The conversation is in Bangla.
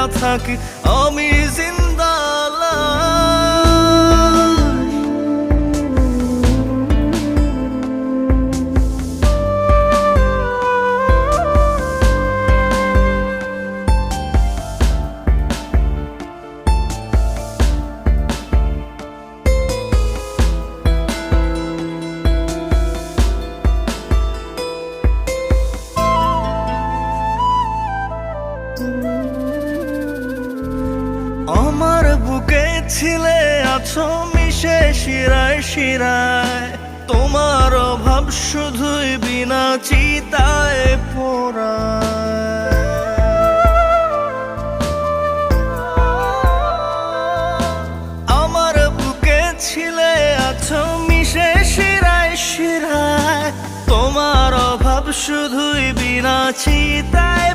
একা থাকি আমি জিন্দা লাশ। আমার বুকে ছিলে আছো মিশে শিরায় শিরায়, তোমার অভাব শুধুই বিনা চিতায় পোড়ায়। আমার বুকে ছিলে আছো মিশে শিরায় শিরায়, তোমার অভাব শুধুই বিনা চিতায়